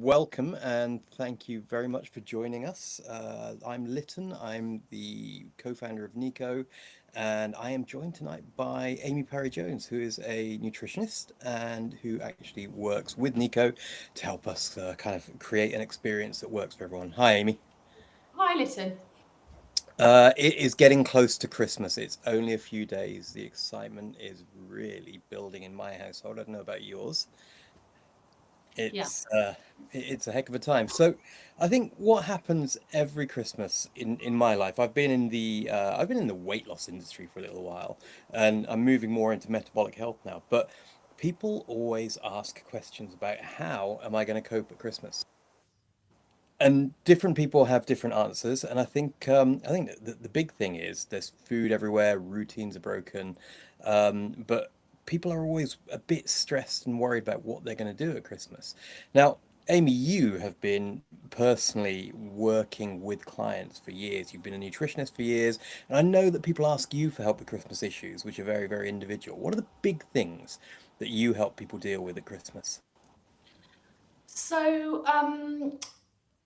Welcome and thank you very much for joining us. I'm Lytton, I'm the co-founder of Nico, and I am joined tonight by Amie Parry-Jones, who is a nutritionist and who actually works with Nico to help us kind of create an experience that works for everyone. Hi, Amie. Hi, Lytton. It is getting close to Christmas. It's only a few days. The excitement is really building in my household. I don't know about yours. Yeah. It's a heck of a time. So I think what happens every Christmas in my life, I've been in the weight loss industry for a little while, and I'm moving more into metabolic health now. But people always ask questions about how am I going to cope at Christmas? And different people have different answers, and I think that the big thing is there's food everywhere, routines are broken, but people are always a bit stressed and worried about what they're going to do at Christmas. Now, Amie, you have been personally working with clients for years. You've been a nutritionist for years, and I know that people ask you for help with Christmas issues, which are very, very individual. What are the big things that you help people deal with at Christmas? So,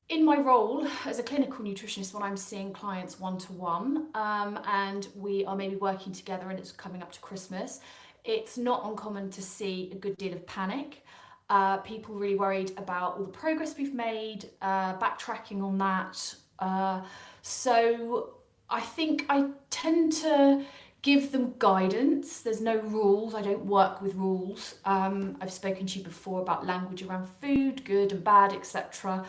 in my role as a clinical nutritionist, when I'm seeing clients one to one, and we are maybe working together and it's coming up to Christmas, it's not uncommon to see a good deal of panic. People really worried about all the progress we've made, backtracking on that. So, I think I tend to give them guidance. There's no rules. I don't work with rules. I've spoken to you before about language around food, good and bad, etc.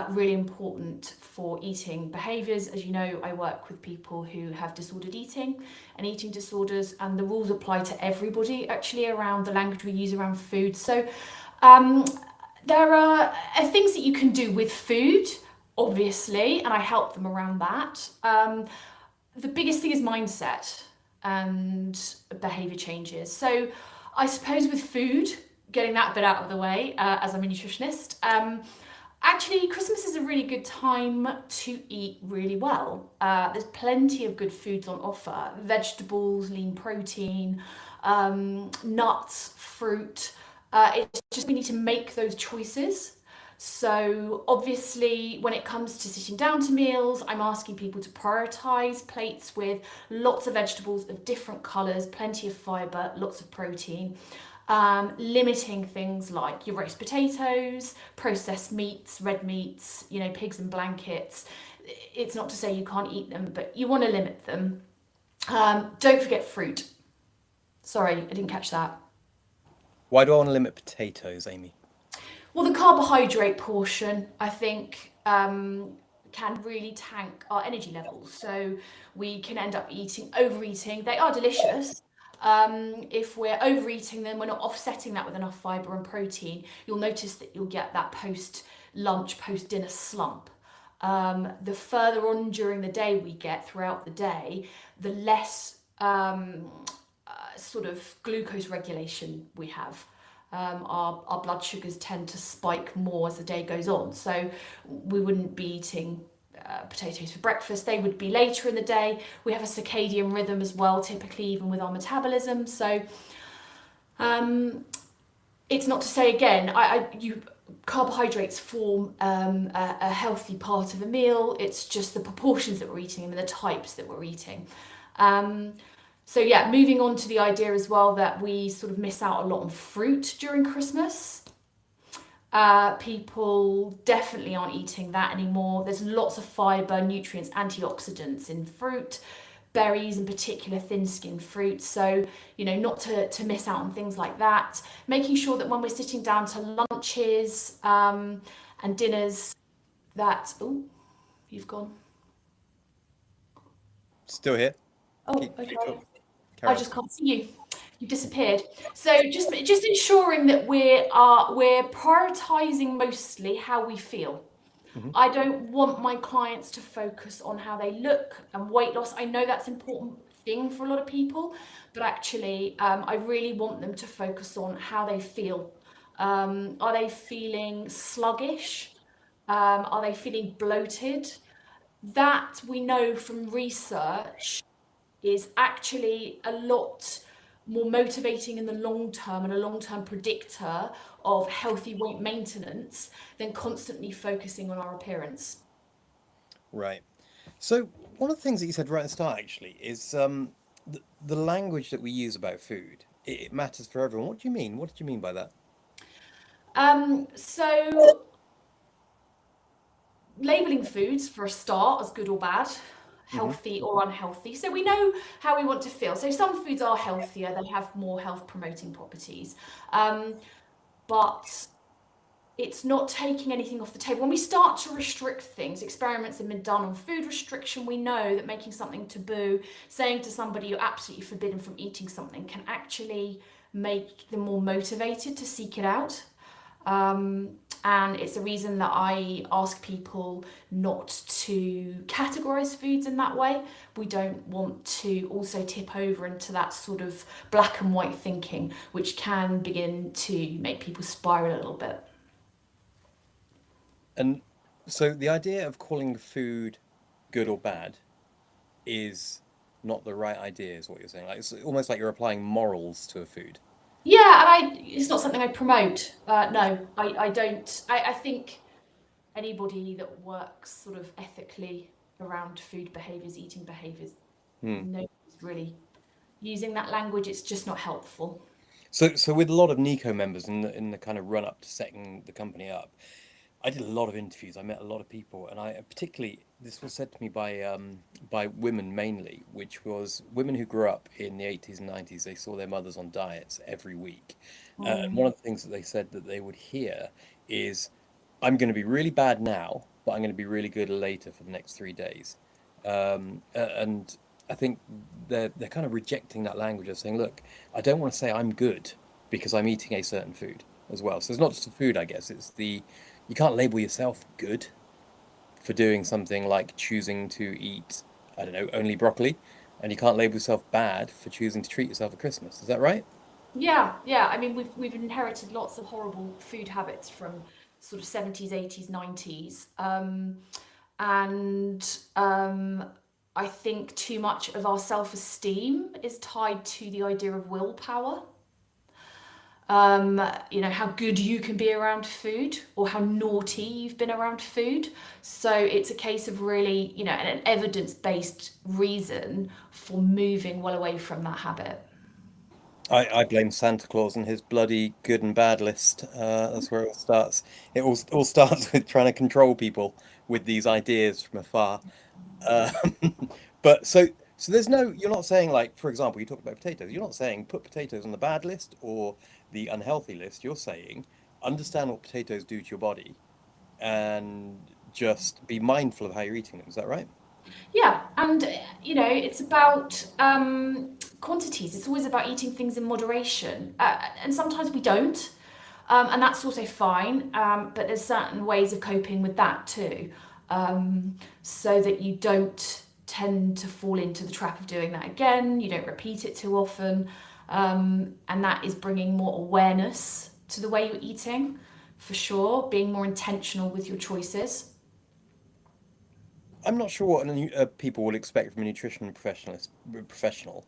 Really important for eating behaviours. As you know, I work with people who have disordered eating and eating disorders, and the rules apply to everybody actually around the language we use around food. So um, there are things that you can do with food, obviously, and I help them around that. The biggest thing is mindset and behavior changes. So I suppose with food, getting that bit out of the way, as I'm a nutritionist, actually Christmas is a really good time to eat really well. There's plenty of good foods on offer: vegetables, lean protein, nuts, fruit. It's just we need to make those choices. So, obviously, when it comes to sitting down to meals, I'm asking people to prioritize plates with lots of vegetables of different colors, plenty of fiber, lots of protein. Limiting things like your roast potatoes, processed meats, red meats, pigs and blankets. It's not to say you can't eat them, but you want to limit them. Don't forget fruit. Sorry, I didn't catch that. Why do I want to limit potatoes, Amie? Well, the carbohydrate portion, I think, can really tank our energy levels. So we can end up overeating. They are delicious. If we're overeating them, we're not offsetting that with enough fiber and protein. You'll notice that you'll get that post lunch, post dinner slump. The further on during the day we get throughout the day, the less sort of glucose regulation we have. Our blood sugars tend to spike more as the day goes on. So we wouldn't be eating potatoes for breakfast. They would be later in the day. We have a circadian rhythm as well, typically, even with our metabolism. So it's not to say again, carbohydrates form a healthy part of a meal. It's just the proportions that we're eating and the types that we're eating. Um, so yeah, moving on to the idea as well that we sort of miss out a lot on fruit during Christmas. People definitely aren't eating that anymore. There's lots of fiber, nutrients, antioxidants in fruit, berries in particular, thin-skinned fruits. So, not to miss out on things like that. Making sure that when we're sitting down to lunches and dinners, that, oh, you've gone. Still here. Oh, Keep okay. talking. I Carry on. just can't see you. You've disappeared. So just ensuring that we're prioritizing mostly how we feel. Hmm. I don't want my clients to focus on how they look and weight loss. I know that's an important thing for a lot of people, but actually, I really want them to focus on how they feel. Are they feeling sluggish? Are they feeling bloated? That we know from research is actually a lot. more motivating in the long term and a long-term predictor of healthy weight maintenance than constantly focusing on our appearance. Right. So one of the things that you said right at the start actually is the language that we use about food. It matters for everyone. What do you mean? What did you mean by that? So labeling foods for a start as good or bad, Hmm. healthy or unhealthy. So we know how we want to feel. So some foods are healthier, they have more health promoting properties. Um, but it's not taking anything off the table. When we start to restrict things, experiments have been done on food restriction. We know that making something taboo, saying to somebody you're absolutely forbidden from eating something, can actually make them more motivated to seek it out. Um, and it's a reason that I ask people not to categorize foods in that way. We don't want to also tip over into that sort of black and white thinking, which can begin to make people spiral a little bit. And so the idea of calling food good or bad is not the right idea, is what you're saying. Like it's almost like you're applying morals to a food. Yeah, and it's not something I promote. No, I don't. I think anybody that works sort of ethically around food behaviours, eating behaviours, Hmm. nobody's really using that language. It's just not helpful. So with a lot of Nico members in the kind of run up to setting the company up, I did a lot of interviews. I met a lot of people, and I particularly this was said to me by women mainly, which was women who grew up in the 80s and 90s. They saw their mothers on diets every week, and one Mm. of the things that they said that they would hear is, "I'm going to be really bad now, but I'm going to be really good later for the next 3 days," and I think they're kind of rejecting that language of saying, "Look, I don't want to say I'm good because I'm eating a certain food as well." So it's not just the food, I guess. It's the you can't label yourself good for doing something like choosing to eat, I don't know, only broccoli, and you can't label yourself bad for choosing to treat yourself at Christmas. Is that right? Yeah, yeah. I mean, we've inherited lots of horrible food habits from sort of 70s, 80s, 90s. And I think too much of our self-esteem is tied to the idea of willpower. How good you can be around food or how naughty you've been around food. So it's a case of really, an evidence-based reason for moving well away from that habit. I blame Santa Claus and his bloody good and bad list. That's where it all starts. It all starts with trying to control people with these ideas from afar. Uh, but so there's no, you're not saying like, for example, you talk about potatoes. You're not saying put potatoes on the bad list or the unhealthy list. You're saying understand what potatoes do to your body and just be mindful of how you're eating them. Is that right? Yeah, and it's about quantities. It's always about eating things in moderation, and sometimes we don't, and that's also fine. But there's certain ways of coping with that too, so that you don't tend to fall into the trap of doing that again. You don't repeat it too often, and that is bringing more awareness to the way you're eating, for sure. Being more intentional with your choices. I'm not sure what people would expect from a nutrition professional.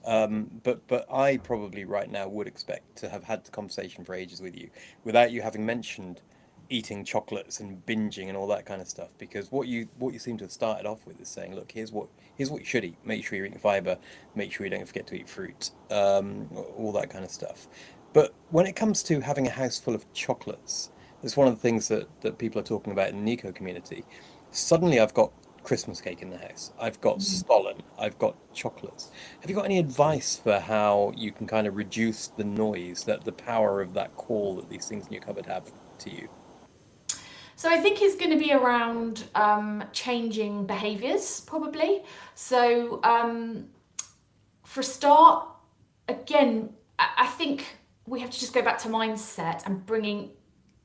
But I probably right now would expect to have had the conversation for ages with you without you having mentioned eating chocolates and binging and all that kind of stuff. Because what you seem to have started off with is saying, look, here's what you should eat. Make sure you're eating fiber. Make sure you don't forget to eat fruit. All that kind of stuff. But when it comes to having a house full of chocolates, it's one of the things that people are talking about in the Nico community. Suddenly, I've got Christmas cake in the house. I've got stollen. I've got chocolates. Have you got any advice for how you can kind of reduce the noise, that the power of that call that these things in your cupboard have to you? So I think it's going to be around changing behaviours, probably. So for a start, again, I think we have to just go back to mindset and bringing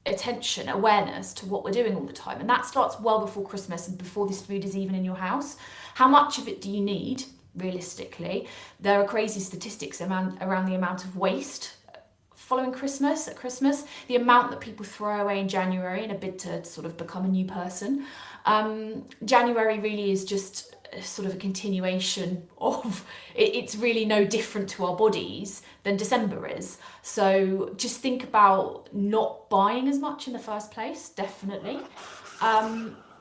attention, awareness to what we're doing all the time. And that starts well before Christmas and before this food is even in your house. How much of it do you need, realistically? There are crazy statistics around the amount of waste following Christmas, at Christmas, the amount that people throw away in January in a bid to sort of become a new person. January really is just sort of a continuation of it's really no different to our bodies than December is. So just think about not buying as much in the first place, definitely.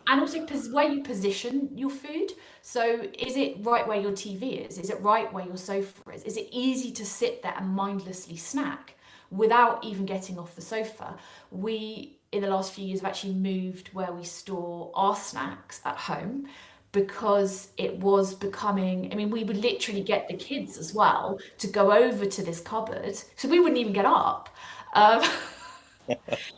And also where you position your food. So is it right where your TV is? Is it right where your sofa is? Is it easy to sit there and mindlessly snack without even getting off the sofa? We, in the last few years, have actually moved where we store our snacks at home because it was becoming, I mean, we would literally get the kids as well to go over to this cupboard. So we wouldn't even get up. Um,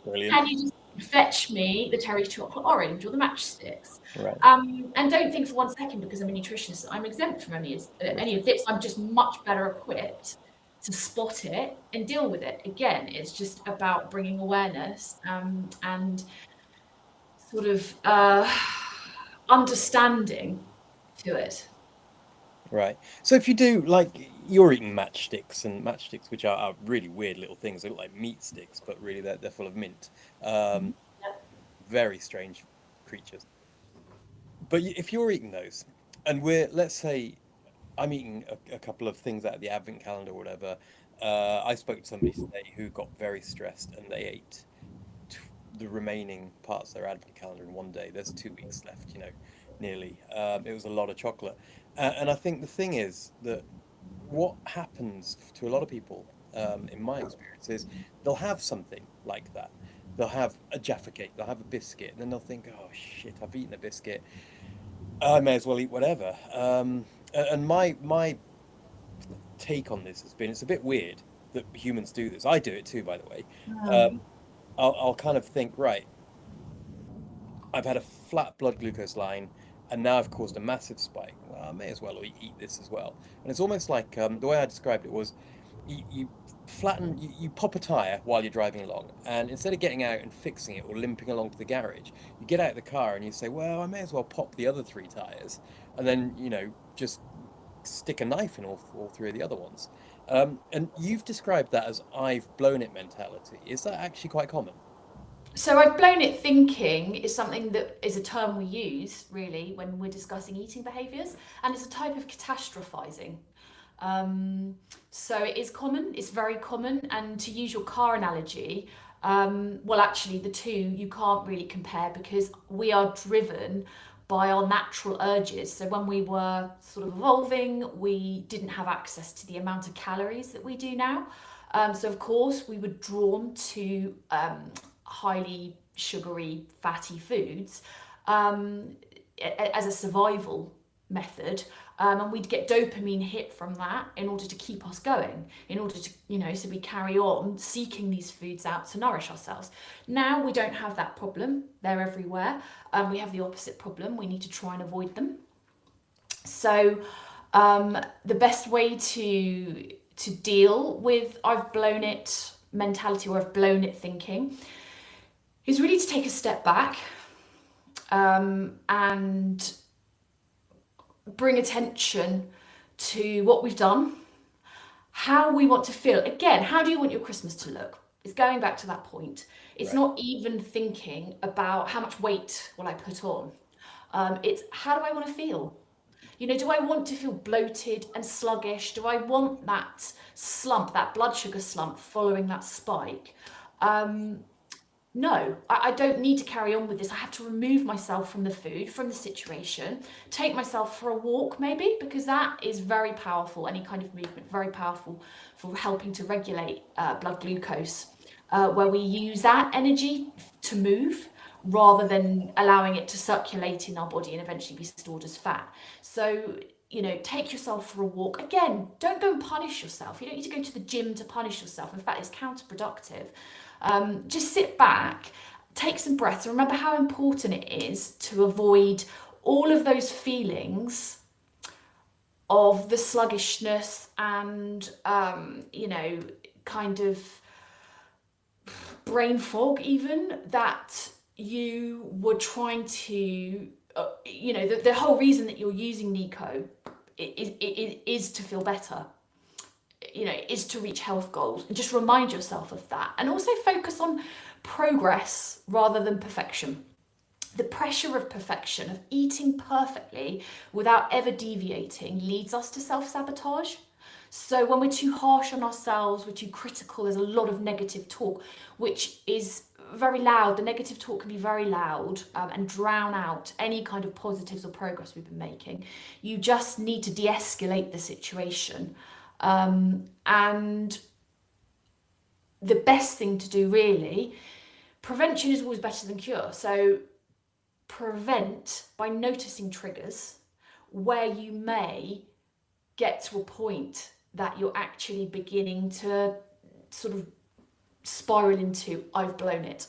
Brilliant. Can you just fetch me the cherry chocolate orange or the matchsticks? Right. And don't think for one second, because I'm a nutritionist, I'm exempt from any of this. I'm just much better equipped to spot it and deal with it. Again, it's just about bringing awareness and sort of understanding to it. Right. So if you do, like, you're eating matchsticks, and matchsticks, which are really weird little things. They look like meat sticks, but really they're full of mint. Mhm. Um, Yep. very strange creatures. But if you're eating those, and let's say I'm eating a couple of things out of the advent calendar or whatever. I spoke to somebody today who got very stressed, and they ate the remaining parts of their advent calendar in one day. There's 2 weeks left, nearly. It was a lot of chocolate. And I think the thing is that what happens to a lot of people, in my experience, is they'll have something like that. They'll have a Jaffa cake, they'll have a biscuit, and then they'll think, oh shit, I've eaten a biscuit. I may as well eat whatever. And my take on this has been, it's a bit weird that humans do this. I do it too, by the way. Mm. Um, I'll kind of think, right, I've had a flat blood glucose line, and now I've caused a massive spike. Well, I may as well eat this as well. And it's almost like, the way I described it was, you flatten, you pop a tire while you're driving along, and instead of getting out and fixing it or limping along to the garage, you get out of the car and you say, well, I may as well pop the other three tires, and then just stick a knife in all three of the other ones. And you've described that as I've blown it mentality. Is that actually quite common? So I've blown it thinking is something that is a term we use really when we're discussing eating behaviours, and it's a type of catastrophizing. Um, so it is common, it's very common, and to use your car analogy, well, actually, the two you can't really compare because we are driven by our natural urges. So when we were sort of evolving, we didn't have access to the amount of calories that we do now. So of course, we were drawn to highly sugary, fatty foods um, as a survival method. And we'd get dopamine hit from that in order to keep us going, in order to, so we carry on seeking these foods out to nourish ourselves. Now we don't have that problem, they're everywhere. We have the opposite problem, we need to try and avoid them. So the best way to deal with I've blown it mentality or I've blown it thinking is really to take a step back and bring attention to what we've done, how we want to feel. Again, how do you want your Christmas to look? It's going back to that point. It's Right. not even thinking about how much weight will I put on. It's how do I want to feel? Do I want to feel bloated and sluggish? Do I want that slump, that blood sugar slump following that spike? No, I don't need to carry on with this. I have to remove myself from the food, from the situation, take myself for a walk maybe, because that is very powerful. Any kind of movement, very powerful for helping to regulate blood glucose, where we use that energy to move rather than allowing it to circulate in our body and eventually be stored as fat. So, take yourself for a walk. Again, don't go and punish yourself. You don't need to go to the gym to punish yourself. In fact, it's counterproductive. Just sit back, take some breaths, and remember how important it is to avoid all of those feelings of the sluggishness and, kind of brain fog, even that you were trying to, the whole reason that you're using Nico is to feel better, is to reach health goals, and just remind yourself of that, and also focus on progress rather than perfection. The pressure of perfection, of eating perfectly without ever deviating, leads us to self-sabotage. So when we're too harsh on ourselves, we're too critical, there's a lot of negative talk, which is very loud. The negative talk can be very loud, and drown out any kind of positives or progress we've been making. You just need to de-escalate the situation. And the best thing to do, really, prevention is always better than cure. So prevent by noticing triggers where you may get to a point that you're actually beginning to sort of spiral into I've blown it,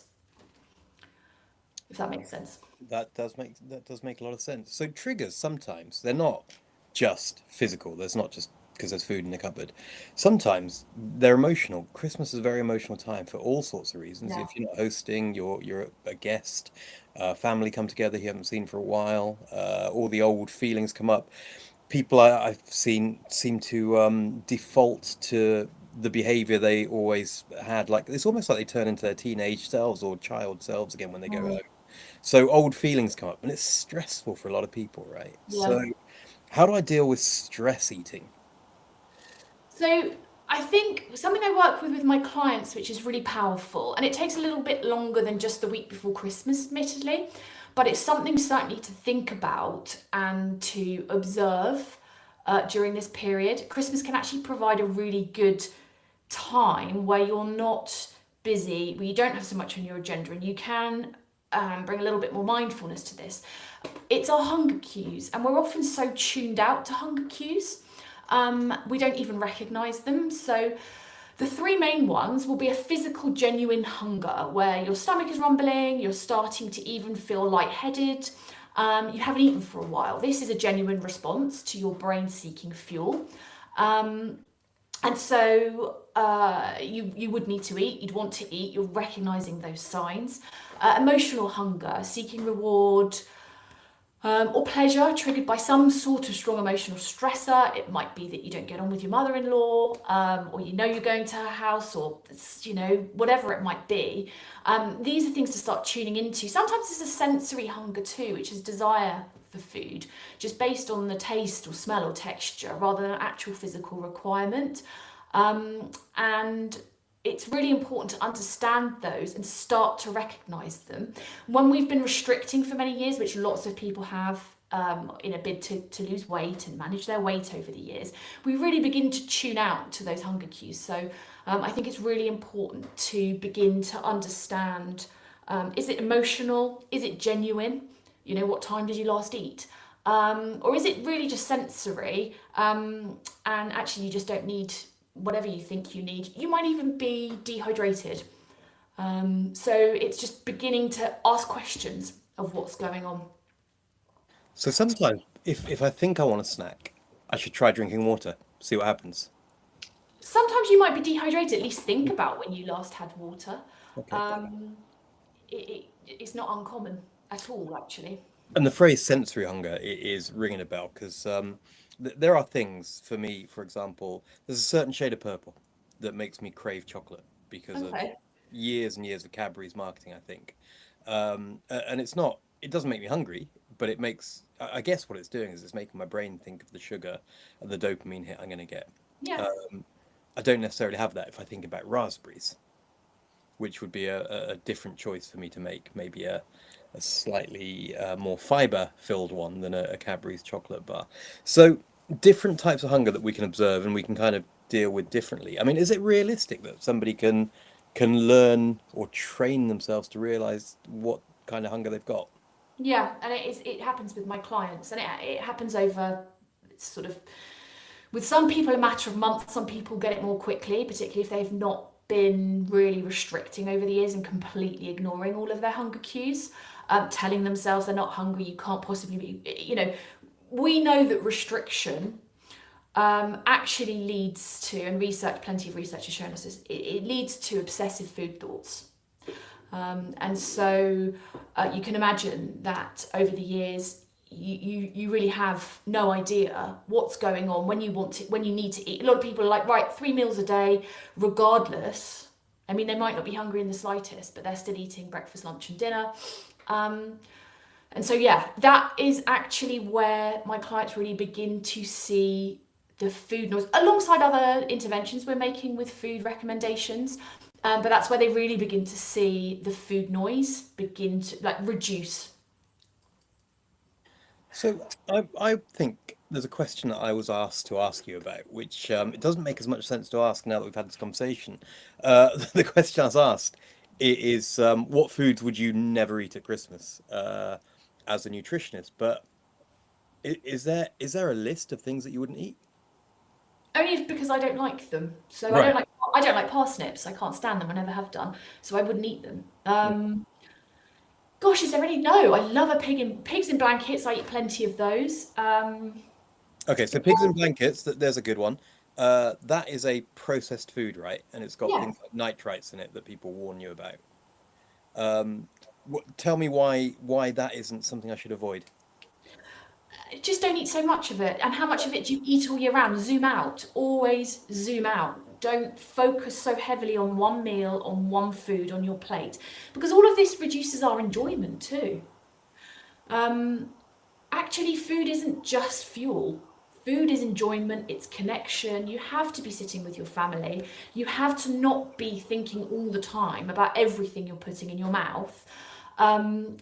if that makes sense. That does make a lot of sense. So triggers sometimes they're not just physical. There's not just because there's food in the cupboard. Sometimes they're emotional. Christmas is a very emotional time for all sorts of reasons. Yeah. If you're not hosting, you're a guest, family come together you haven't seen for a while, all the old feelings come up. People I've seen seem to default to the behavior they always had. Like it's almost like they turn into their teenage selves or child selves again when they go Mm, home. So old feelings come up, and it's stressful for a lot of people, right? yeah. So how do I deal with stress eating? So I think something I work with my clients, which is really powerful, and it takes a little bit longer than just the week before Christmas, admittedly, but it's something certainly to think about and to observe during this period. Christmas can actually provide a really good time where you're not busy, where you don't have so much on your agenda, and you can bring a little bit more mindfulness to this. It's our hunger cues, and we're often so tuned out to hunger cues, we don't even recognize them. So the three main ones will be a physical, genuine hunger, where your stomach is rumbling, you're starting to even feel lightheaded, you haven't eaten for a while. This is a genuine response to your brain seeking fuel. And so you would need to eat, you'd want to eat, you're recognizing those signs. Emotional hunger, seeking reward, or pleasure triggered by some sort of strong emotional stressor. It might be that you don't get on with your mother-in-law, or you know you're going to her house, or whatever it might be. These are things to start tuning into. Sometimes it's a sensory hunger too, which is desire for food, just based on the taste or smell or texture rather than an actual physical requirement. And it's really important to understand those and start to recognize them. When we've been restricting for many years, which lots of people have, in a bid to lose weight and manage their weight over the years, we really begin to tune out to those hunger cues. So I think it's really important to begin to understand, is it emotional? Is it genuine? What time did you last eat? Or is it really just sensory? And actually you just don't need whatever you think you need. You might even be dehydrated. So it's just beginning to ask questions of what's going on. So sometimes if I think I want a snack, I should try drinking water, see what happens. Sometimes you might be dehydrated. At least think about when you last had water. Okay. Um, it's not uncommon at all, actually. And the phrase sensory hunger is ringing a bell because there are things for me, for example, there's a certain shade of purple that makes me crave chocolate because of Okay. years and years of Cadbury's marketing, I think. And it doesn't make me hungry, but it makes, I guess what it's doing is it's making my brain think of the sugar and the dopamine hit I'm going to get. Yeah. Um, I don't necessarily have that if I think about raspberries, which would be a different choice for me to make, maybe a slightly more fiber filled one than a Cadbury's chocolate bar. So different types of hunger that we can observe and we can kind of deal with differently. I mean, is it realistic that somebody can learn or train themselves to realize what kind of hunger they've got? Yeah, and it happens with my clients, and it happens over sort of with some people a matter of months. Some people get it more quickly, particularly if they've not been really restricting over the years and completely ignoring all of their hunger cues, telling themselves they're not hungry. You can't possibly be. We know that restriction actually leads to, and plenty of research has shown us this, it leads to obsessive food thoughts. And so you can imagine that over the years, you really have no idea what's going on when you need to eat. A lot of people are like, right, 3 meals a day, regardless. I mean, they might not be hungry in the slightest, but they're still eating breakfast, lunch, and dinner. And so, yeah, that is actually where my clients really begin to see the food noise alongside other interventions we're making with food recommendations. But that's where they really begin to see the food noise begin to like reduce. So I think there's a question that I was asked to ask you about, which it doesn't make as much sense to ask now that we've had this conversation. The question I was asked is, what foods would you never eat at Christmas as a nutritionist? But is there a list of things that you wouldn't eat? Only because I don't like them. So Right. I don't like parsnips. I can't stand them. I never have done. So I wouldn't eat them. Gosh, is there any? No, I love a pigs in blankets. I eat plenty of those. Okay, so pigs in blankets, there's a good one. That is a processed food, right? And it's got Yeah, things like nitrites in it that people warn you about. Um, tell me why that isn't something I should avoid. just don't eat so much of it. And how much of it do you eat all year round? Zoom out. Always zoom out. Don't focus so heavily on one meal, on one food on your plate, because all of this reduces our enjoyment too. Um, Actually, food isn't just fuel. Food is enjoyment, it's connection. You have to be sitting with your family. You have to not be thinking all the time about everything you're putting in your mouth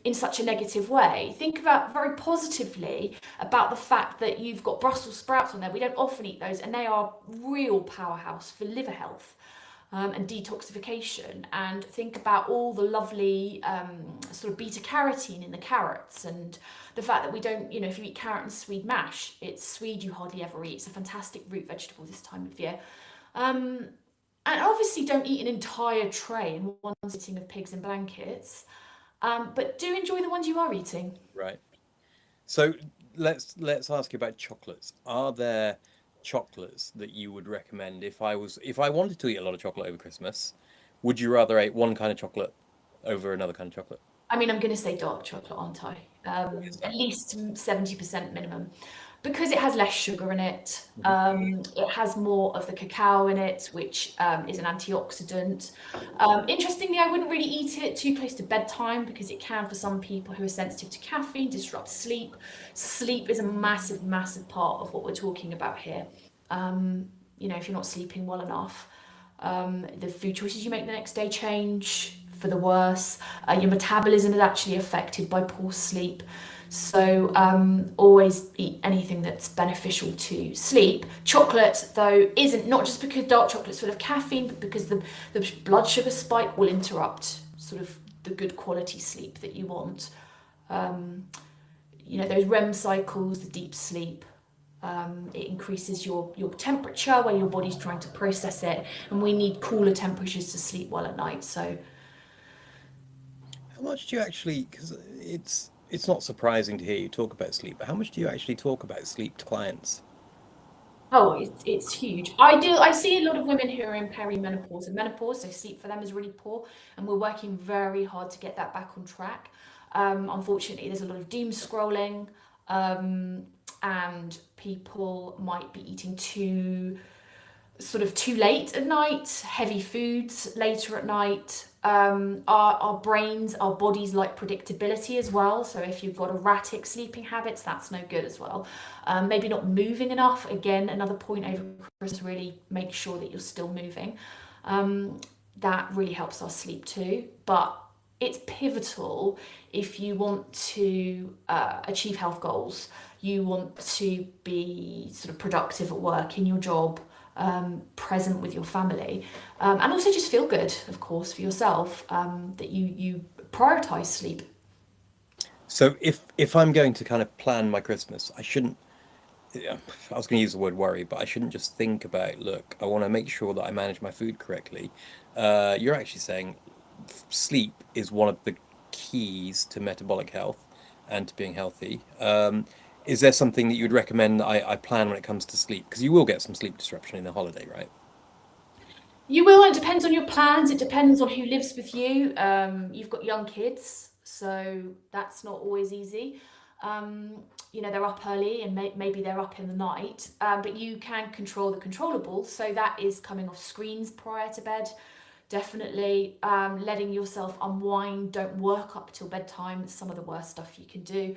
in such a negative way. Think about very positively about the fact that you've got Brussels sprouts on there. We don't often eat those, and they are real powerhouse for liver health. And detoxification, and think about all the lovely sort of beta carotene in the carrots, and the fact that we don't, if you eat carrot and swede mash, it's swede you hardly ever eat. It's a fantastic root vegetable this time of year. Um, and obviously, don't eat an entire tray in one sitting of pigs in blankets, but do enjoy the ones you are eating. Right. So let's ask you about chocolates. Are there chocolates that you would recommend if I wanted to eat a lot of chocolate over Christmas, would you rather eat one kind of chocolate over another kind of chocolate? I mean, I'm going to say dark chocolate, aren't I? Why is At that? least 70% minimum. Because it has less sugar in it. Mhm. It has more of the cacao in it, which is an antioxidant. Interestingly, I wouldn't really eat it too close to bedtime because it can, for some people who are sensitive to caffeine, disrupt sleep. Sleep is a massive, massive part of what we're talking about here. If you're not sleeping well enough, the food choices you make the next day change for the worse. Your metabolism is actually affected by poor sleep. So always eat anything that's beneficial to sleep. Chocolate, though, isn't, not just because dark chocolate's full of caffeine, but because the blood sugar spike will interrupt sort of the good quality sleep that you want. Um, those REM cycles, the deep sleep, it increases your temperature where your body's trying to process it, and we need cooler temperatures to sleep well at night. So, How much do you actually, because it's not surprising to hear you talk about sleep, but how much do you actually talk about sleep to clients? oh, it's huge. I see a lot of women who are in perimenopause and menopause, so sleep for them is really poor, and we're working very hard to get that back on track. Unfortunately, there's a lot of doom scrolling, and people might be eating too late at night, heavy foods later at night. Our brains, our bodies like predictability as well. So if you've got erratic sleeping habits, that's no good as well. Maybe not moving enough. Again, another point over Christmas, really make sure that you're still moving. That really helps our sleep too. But it's pivotal if you want to achieve health goals. You want to be sort of productive at work, in your job, present with your family, and also just feel good, of course, for yourself, that you prioritize sleep. So if I'm going to kind of plan my Christmas, I shouldn't, yeah, I was going to use the word worry, but I shouldn't just think about, look, I want to make sure that I manage my food correctly. You're actually saying sleep is one of the keys to metabolic health and to being healthy. Is there something that you would recommend that I plan when it comes to sleep? Because you will get some sleep disruption in the holiday, right? You will. It depends on your plans. It depends on who lives with you. You've got young kids, so that's not always easy. They're up early and maybe they're up in the night, but you can control the controllables. So that is coming off screens prior to bed, definitely. Letting yourself unwind, don't work up till bedtime. It's some of the worst stuff you can do.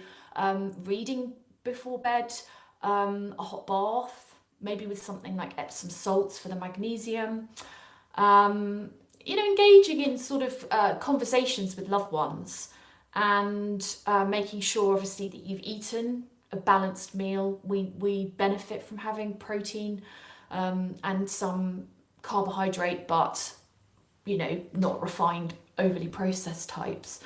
Reading before bed, a hot bath, maybe with something like Epsom salts for the magnesium. Um, Engaging in sort of conversations with loved ones and making sure, obviously, that you've eaten a balanced meal. We benefit from having protein and some carbohydrate, but not refined, overly processed types.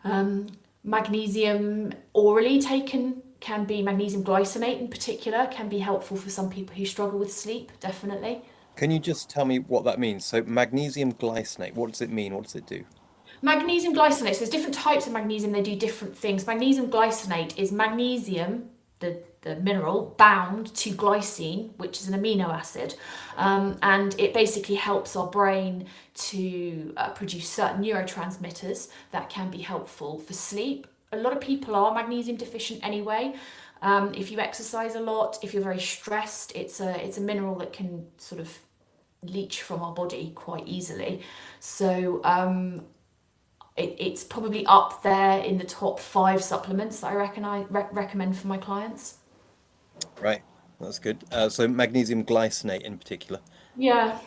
Um, Magnesium orally taken can be magnesium glycinate in particular, can be helpful for some people who struggle with sleep, definitely. Can you just tell me what that means? So magnesium glycinate, what does it mean? What does it do? Magnesium glycinate, so there's different types of magnesium, they do different things. Magnesium glycinate is magnesium, the mineral, bound to glycine, which is an amino acid. And it basically helps our brain to produce certain neurotransmitters that can be helpful for sleep. A lot of people are magnesium deficient anyway. If you exercise a lot, if you're very stressed, it's a mineral that can sort of leach from our body quite easily. So it's probably up there in the top 5 supplements that I recommend for my clients. Right, that's good. So magnesium glycinate in particular. Yeah.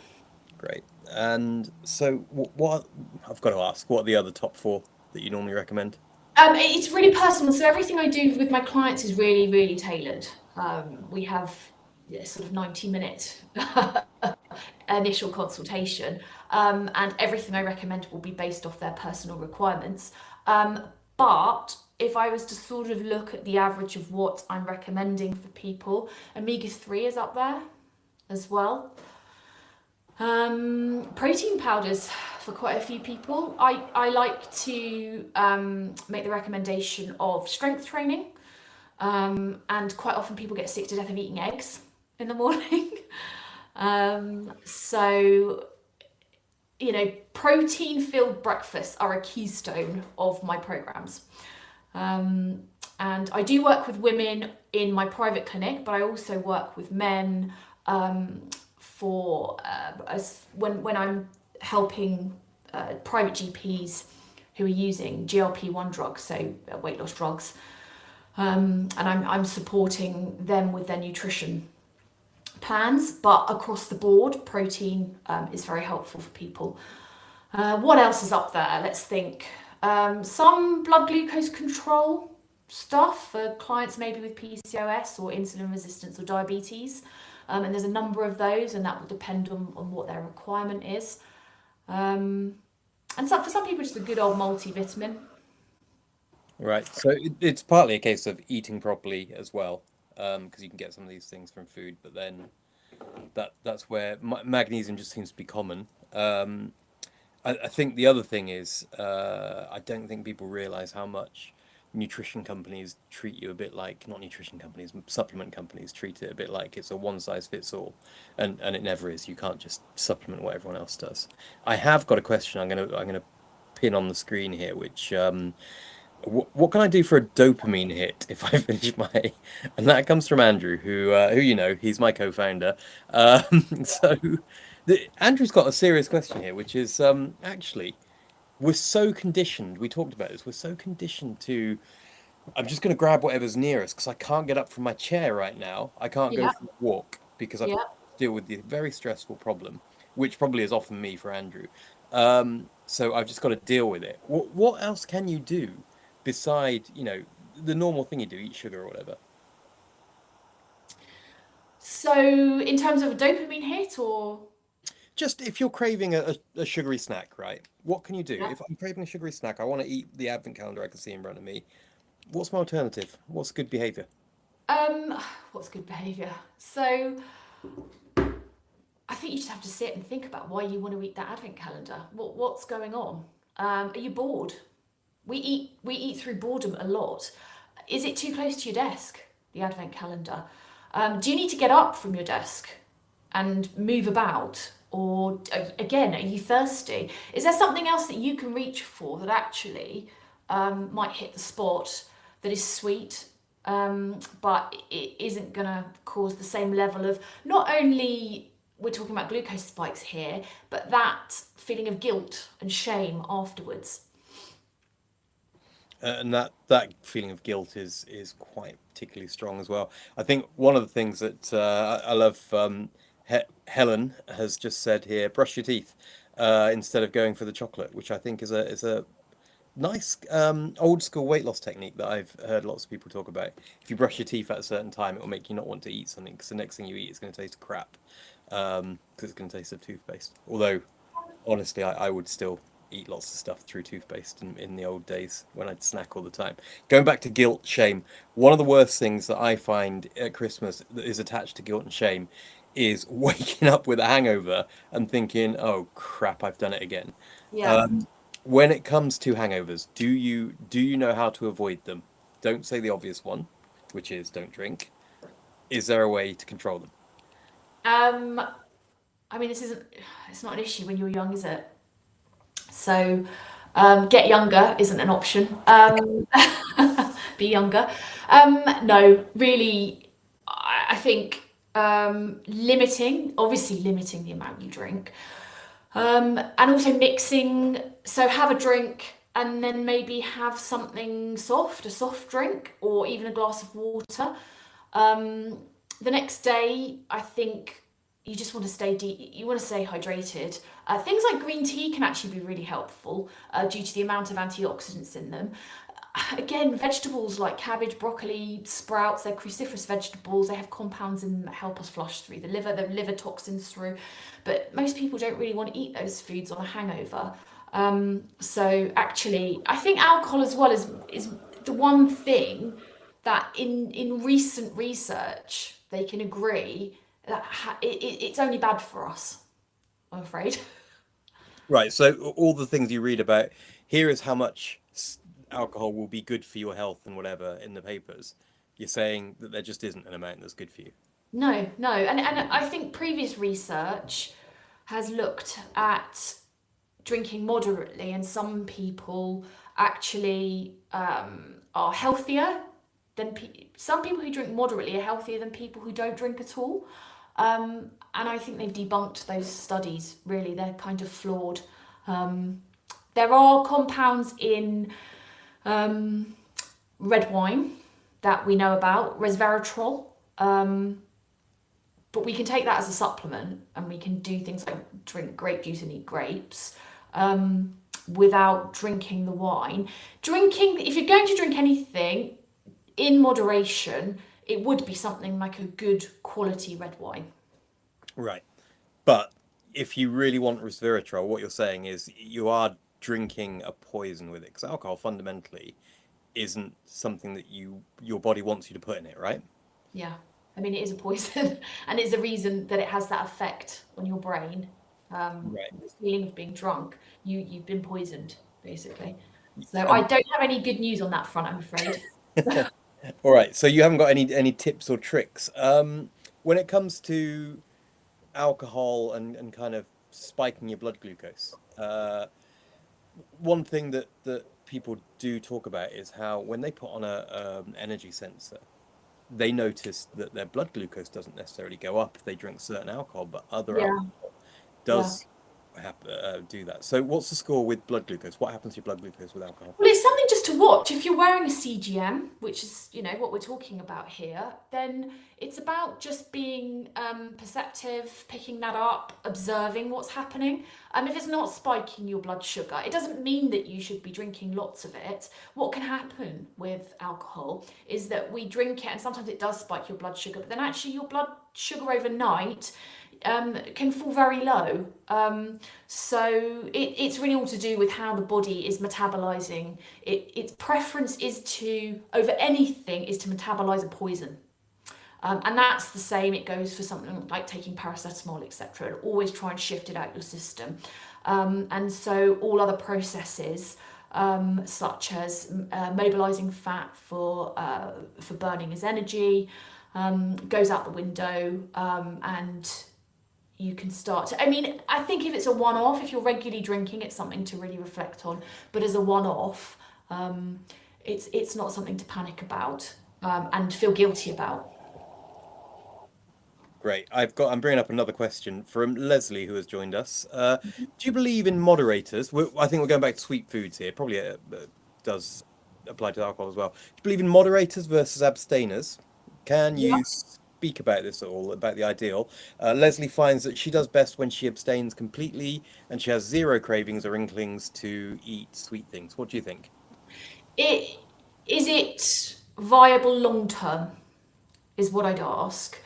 Great. And so what I've got to ask, what are the other top four that you normally recommend? It's really personal. So everything I do with my clients is really, really tailored. We have sort of 90-minute initial consultation, and everything I recommend will be based off their personal requirements. But if I was to sort of look at the average of what I'm recommending for people, omega-3 is up there as well. Protein powders for quite a few people. I like to make the recommendation of strength training, and quite often people get sick to death of eating eggs in the morning. So, protein filled breakfasts are a keystone of my programs. And I do work with women in my private clinic, but I also work with men for when I'm helping private GPs who are using GLP-1 drugs, so weight loss drugs, and I'm supporting them with their nutrition plans. But across the board, protein is very helpful for people. What else is up there? Let's think. Some blood glucose control stuff for clients maybe with PCOS or insulin resistance or diabetes. And there's a number of those, and that will depend on what their requirement is. And for some people, just a good old multivitamin. Right. So it's partly a case of eating properly as well, because you can get some of these things from food, but then that's where magnesium just seems to be common. I think the other thing is, I don't think people realize how much nutrition companies treat you a bit like, not nutrition companies, supplement companies treat it a bit like it's a one size fits all, and it never is. You can't just supplement what everyone else does. I have got a question I'm gonna pin on the screen here, which what can I do for a dopamine hit if I finish my? And that comes from Andrew, who he's my co-founder. So Andrew's got a serious question here, which is actually we're so conditioned. We talked about this. We're so conditioned to. I'm just going to grab whatever's near us because I can't get up from my chair right now. I can't go Yeah, for a walk because I've yeah. got to deal with the very stressful problem, which probably is often me for Andrew. So I've just got to deal with it. What else can you do beside, the normal thing you do, eat sugar or whatever? So, in terms of a dopamine hit, or Just if you're craving a sugary snack, right? What can you do? yeah, If I'm craving a sugary snack, I want to eat the advent calendar I can see in front of me. What's my alternative? What's good behavior? um, what's good behaviour? So, I think you just have to sit and think about why you want to eat that advent calendar. What's going on? Are you bored? We eat through boredom a lot. Is it too close to your desk? The advent calendar. Do you need to get up from your desk and move about? Or again, are you thirsty? Is there something else that you can reach for that actually might hit the spot, that is sweet, but it isn't going to cause the same level of not only we're talking about glucose spikes here, but that feeling of guilt and shame afterwards. And that feeling of guilt is quite particularly strong as well. I think one of the things that I love, Helen has just said here: brush your teeth instead of going for the chocolate, which I think is a nice old school weight loss technique that I've heard lots of people talk about. If you brush your teeth at a certain time, it will make you not want to eat something because the next thing you eat is going to taste crap, because it's going to taste of toothpaste. Although honestly, I would still eat lots of stuff through toothpaste in the old days when I'd snack all the time. Going back to guilt, shame, one of the worst things that I find at Christmas that is attached to guilt and shame is waking up with a hangover and thinking, "Oh crap, I've done it again." Yeah. Um, when it comes to hangovers, do you know how to avoid them? Don't say the obvious one, which is don't drink. Is there a way to control them? Um, I mean, it's not an issue when you're young, is it? So, get younger isn't an option. Be younger. No, really, I think obviously limiting the amount you drink, and also mixing. So have a drink and then maybe have something soft, a soft drink, or even a glass of water. Um, the next day, I think you just want to you want to stay hydrated. Things like green tea can actually be really helpful due to the amount of antioxidants in them. Again, vegetables like cabbage, broccoli, sprouts, they're cruciferous vegetables. They have compounds in them that help us flush through the liver toxins through. But most people don't really want to eat those foods on a hangover. So actually, I think alcohol as well is the one thing that in recent research they can agree that it's only bad for us, I'm afraid. Right. So all the things you read about here is how much alcohol will be good for your health and whatever in the papers. You're saying that there just isn't an amount that's good for you. No, no. And I think previous research has looked at drinking moderately, and some people actually are healthier than some people who drink moderately are healthier than people who don't drink at all. And I think they've debunked those studies. Really, they're kind of flawed. Um, there are compounds in red wine that we know about, resveratrol. But we can take that as a supplement, and we can do things like drink grape juice and eat grapes without drinking the wine. If you're going to drink anything in moderation, it would be something like a good quality red wine. Right. But if you really want resveratrol, what you're saying is you are drinking a poison with it because alcohol fundamentally isn't something that your body wants you to put in it, right? Yeah. I mean, it is a poison, and it's the reason that it has that effect on your brain. Right. The feeling of being drunk, you've been poisoned, basically. So I Um, don't have any good news on that front, I'm afraid. all right. So you haven't got any tips or tricks. When it comes to alcohol and kind of spiking your blood glucose. One thing that people do talk about is how when they put on a energy sensor, they notice that their blood glucose doesn't necessarily go up if they drink certain alcohol, but other Yeah, alcohol yeah. does do that. So what's the score with blood glucose? What happens to your blood glucose with alcohol? Well, it's something just to watch. If you're wearing a CGM, which is, what we're talking about here, then it's about just being perceptive, picking that up, observing what's happening. If it's not spiking your blood sugar, it doesn't mean that you should be drinking lots of it. What can happen with alcohol is that we drink it, and sometimes it does spike your blood sugar, but then actually your blood sugar overnight can fall very low. It's really all to do with how the body is metabolizing. Its preference is over anything, is to metabolize a poison. And that's the same, it goes for something like taking paracetamol, etc. And always try and shift it out your system. And so all other processes, such as mobilizing fat for burning as energy, goes out the window, and you can start to, I mean, I think if it's a one-off, if you're regularly drinking, it's something to really reflect on. But as a one-off, it's not something to panic about and feel guilty about. Great. I'm bringing up another question from Leslie, who has joined us. Do you believe in moderators? I think we're going back to sweet foods here. Probably does apply to alcohol as well. Do you believe in moderators versus abstainers? Can you Yes. speak about this at all, about the ideal? Leslie finds that she does best when she abstains completely and she has zero cravings or inklings to eat sweet things. What do you think? It is it viable long term is what I'd ask.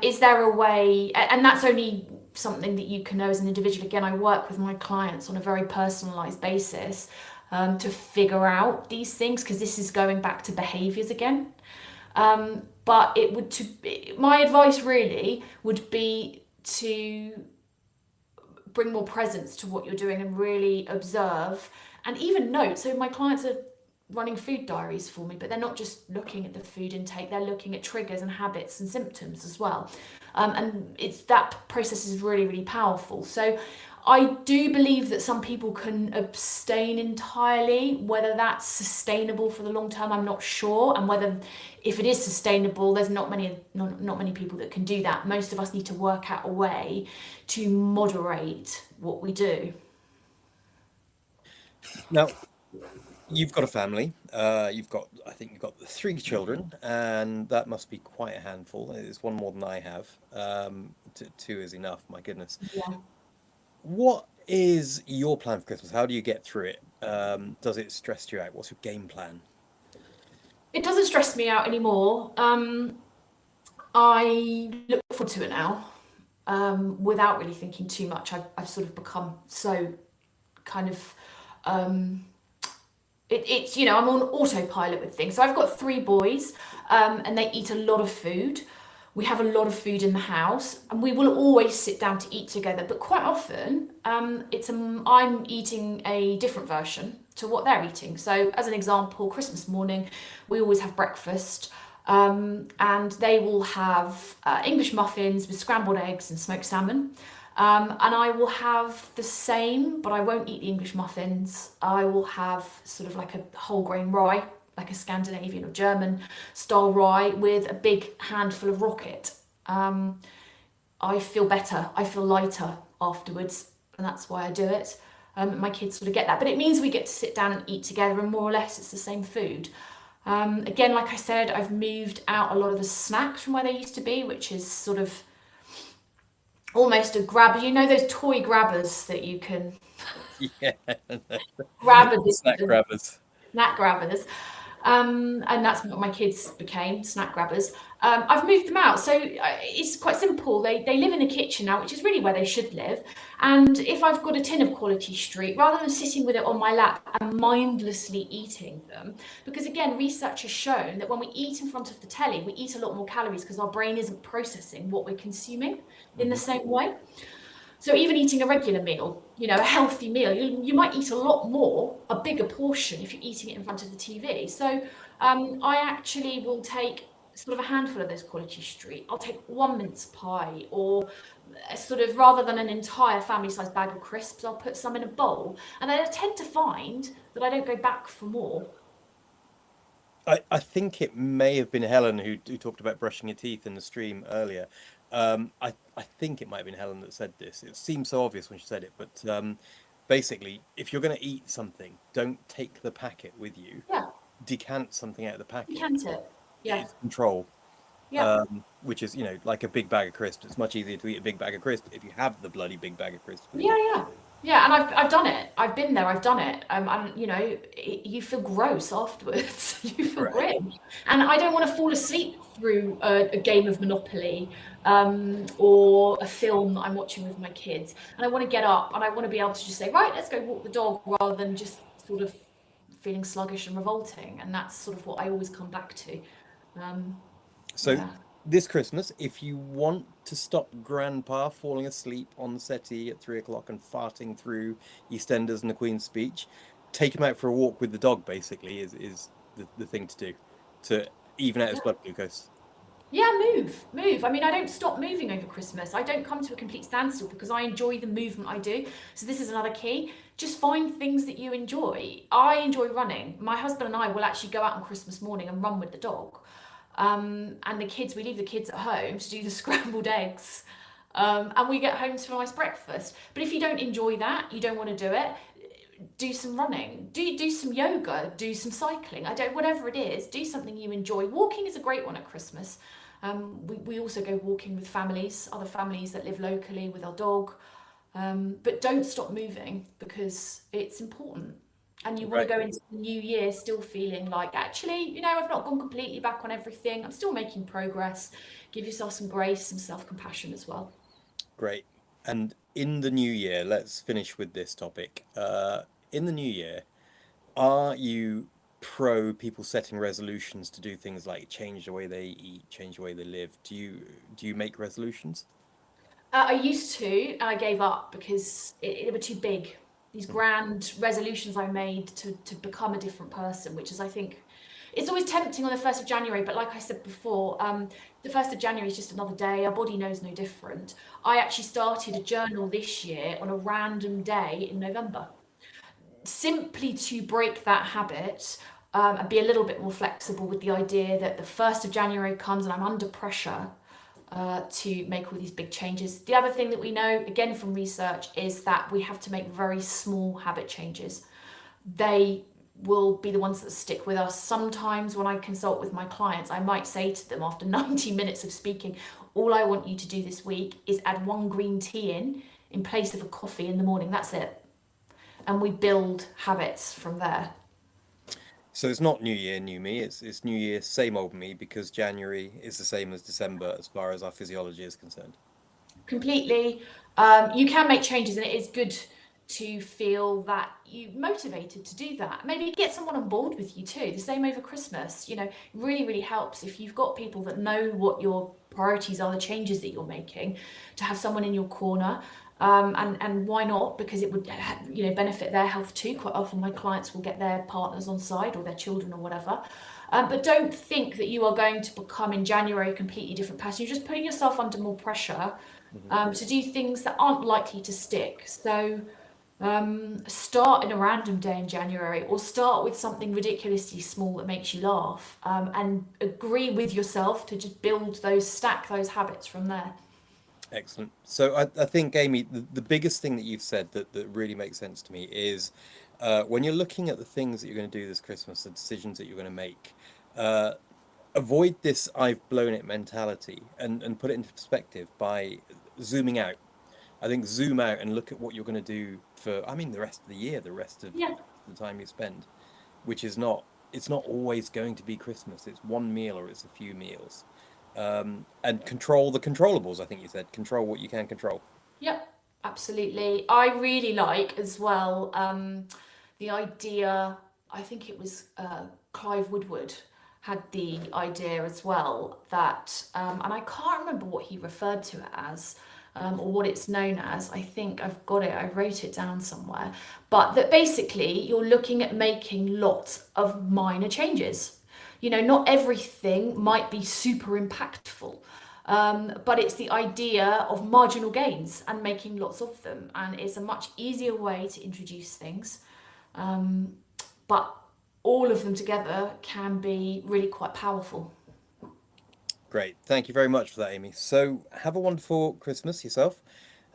Is there a way, and that's only something that you can know as an individual. Again, I work with my clients on a very personalized basis to figure out these things because this is going back to behaviors again. But my advice really would be to bring more presence to what you're doing and really observe and even note. So my clients are running food diaries for me, but they're not just looking at the food intake, they're looking at triggers and habits and symptoms as well. And it's that process is really, really powerful. So I do believe that some people can abstain entirely. Whether that's sustainable for the long term, I'm not sure. And whether, if it is sustainable, there's not many people that can do that. Most of us need to work out a way to moderate what we do. Now, you've got a family. I think you've got three children, and that must be quite a handful. It's one more than I have. Two is enough, my goodness. Yeah. What is your plan for Christmas? How do you get through it? Does it stress you out? What's your game plan? It doesn't stress me out anymore. I look forward to it now without really thinking too much. I've sort of become so kind of it's I'm on autopilot with things. So I've got three boys, and they eat a lot of food. We have a lot of food in the house, and we will always sit down to eat together. But quite often, I'm eating a different version to what they're eating. So, as an example, Christmas morning, we always have breakfast, and they will have English muffins with scrambled eggs and smoked salmon. And I will have the same, but I won't eat the English muffins. I will have sort of like a whole grain rye, like a Scandinavian or German style rye with a big handful of rocket. I feel better, I feel lighter afterwards, and that's why I do it. My kids sort of get that, but it means we get to sit down and eat together, and more or less it's the same food. Again, like I said, I've moved out a lot of the snacks from where they used to be, which is sort of almost a grab. You know those toy grabbers that you can Yeah, grab a snack grabbers. snack grabbers. And that's what my kids became, snack grabbers. I've moved them out. So it's quite simple. They live in a kitchen now, which is really where they should live. And if I've got a tin of Quality Street, rather than sitting with it on my lap and mindlessly eating them, because again, research has shown that when we eat in front of the telly, we eat a lot more calories because our brain isn't processing what we're consuming in the same way. So even eating a regular meal, a healthy meal, you might eat a lot more, a bigger portion if you're eating it in front of the TV. So I actually will take sort of a handful of those Quality Street. I'll take one mince pie, or sort of, rather than an entire family-sized bag of crisps, I'll put some in a bowl. And I tend to find that I don't go back for more. I think it may have been Helen who talked about brushing your teeth in the stream earlier. I think it might have been Helen that said this. It seems so obvious when she said it, but basically, if you're going to eat something, don't take the packet with you. Yeah, Decant something out of the you packet. can tip. Yeah, It's control, yeah. which is, like a big bag of crisps. It's much easier to eat a big bag of crisps if you have the bloody big bag of crisps with Yeah, you. yeah, yeah, and I've done it. I've been there. I've done it. And you feel gross afterwards. You feel Correct. grim, and I don't want to fall asleep through a game of Monopoly, or a film that I'm watching with my kids. And I want to get up and I want to be able to just say, right, let's go walk the dog, rather than just sort of feeling sluggish and revolting. And that's sort of what I always come back to. Um, So yeah. this Christmas, if you want to stop Grandpa falling asleep on the settee at 3 o'clock and farting through EastEnders and the Queen's Speech, take him out for a walk with the dog. Basically, is the thing to do to even out his blood glucose. Yeah, move. I mean, I don't stop moving over Christmas. I don't come to a complete standstill because I enjoy the movement I do. So this is another key. Just find things that you enjoy. I enjoy running. My husband and I will actually go out on Christmas morning and run with the dog. And we leave the kids at home to do the scrambled eggs. And we get home to a nice breakfast. But if you don't enjoy that, you don't want to do it, do some running, do some yoga, do some cycling. Whatever it is, do something you enjoy. Walking is a great one at Christmas. We also go walking with families, other families that live locally with our dog. But don't stop moving because it's important. And you want to Right. go into the new year still feeling like, actually, I've not gone completely back on everything. I'm still making progress. Give yourself some grace, some self-compassion as well. Great. And in the new year, let's finish with this topic. In the new year, are you pro people setting resolutions to do things like change the way they eat, change the way they live? Do you make resolutions? I used to, and I gave up because it were too big. These Mhm. grand resolutions I made to become a different person, which is, I think, it's always tempting on the 1st of January, but like I said before, the 1st of January is just another day. Our body knows no different. I actually started a journal this year on a random day in November, simply to break that habit, and be a little bit more flexible with the idea that the 1st of January comes and I'm under pressure to make all these big changes. The other thing that we know, again from research, is that we have to make very small habit changes. They will be the ones that stick with us. Sometimes when I consult with my clients, I might say to them after 90 minutes of speaking, all I want you to do this week is add one green tea in place of a coffee in the morning. That's it. And we build habits from there. So it's not New Year, new me. It's New Year, same old me, because January is the same as December as far as our physiology is concerned. Completely. You can make changes, and it is good to feel that you motivated to do that. Maybe get someone on board with you too. The same over Christmas. Really, really helps if you've got people that know what your priorities are, the changes that you're making, to have someone in your corner. And why not? Because it would, benefit their health too. Quite often, my clients will get their partners on side or their children or whatever. But don't think that you are going to become in January a completely different person. You're just putting yourself under more pressure Mhm. to do things that aren't likely to stick. So start in a random day in January, or start with something ridiculously small that makes you laugh, and agree with yourself to just stack those habits from there. Excellent. So I think, Amy, the biggest thing that you've said that really makes sense to me is when you're looking at the things that you're going to do this Christmas, the decisions that you're going to make, uh, avoid this I've blown it mentality and put it into perspective by zooming out. I think zoom out and look at what you're going to do for, I mean, the rest of the year, the rest of Yeah. the time you spend, which is not, it's not always going to be Christmas. It's one meal or it's a few meals. And control the controllables, I think you said. Control what you can control. Yep, absolutely. I really like as well the idea, I think it was Clive Woodward had the idea as well that, and I can't remember what he referred to it as, or what it's known as. I think I've got it, I wrote it down somewhere. But that basically you're looking at making lots of minor changes. Not everything might be super impactful. But it's the idea of marginal gains and making lots of them. And it's a much easier way to introduce things. But all of them together can be really quite powerful. Great. Thank you very much for that, Amy. So have a wonderful Christmas yourself.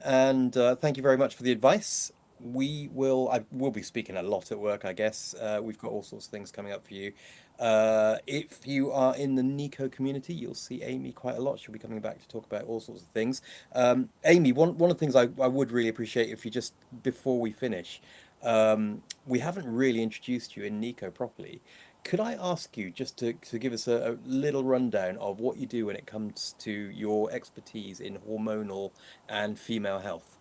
And thank you very much for the advice. I will be speaking a lot at work, I guess. We've got all sorts of things coming up for you. If you are in the Nico community, you'll see Amy quite a lot. She'll be coming back to talk about all sorts of things. Amy, one of the things I would really appreciate if you just, before we finish, we haven't really introduced you in Nico properly. Could I ask you just to give us a little rundown of what you do when it comes to your expertise in hormonal and female health?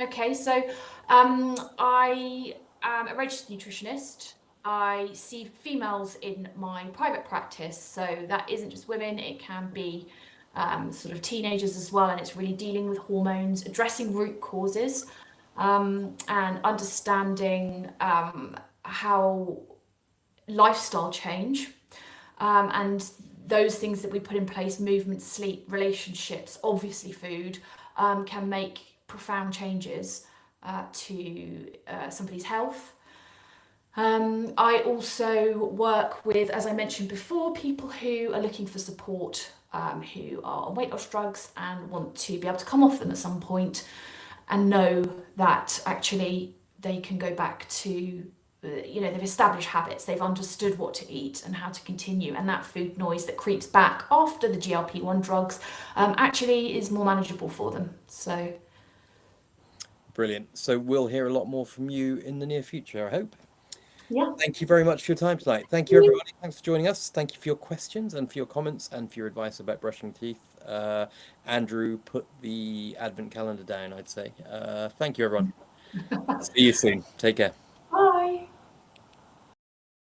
Okay, so I am a registered nutritionist. I see females in my private practice, so that isn't just women, it can be sort of teenagers as well, and it's really dealing with hormones, addressing root causes, and understanding how lifestyle change and those things that we put in place, movement, sleep, relationships, obviously food, can make profound changes to somebody's health. I also work with, as I mentioned before, people who are looking for support, who are on weight loss drugs and want to be able to come off them at some point and know that actually they can go back to, they've established habits, they've understood what to eat and how to continue, and that food noise that creeps back after the GLP-1 drugs actually is more manageable for them. So, Brilliant. So we'll hear a lot more from you in the near future, I hope. yeah. Thank you very much for your time tonight. Thank you, everybody. Thanks for joining us. Thank you for your questions and for your comments and for your advice about brushing teeth. Andrew put the advent calendar down, I'd say. Thank you, everyone. See you soon. Take care.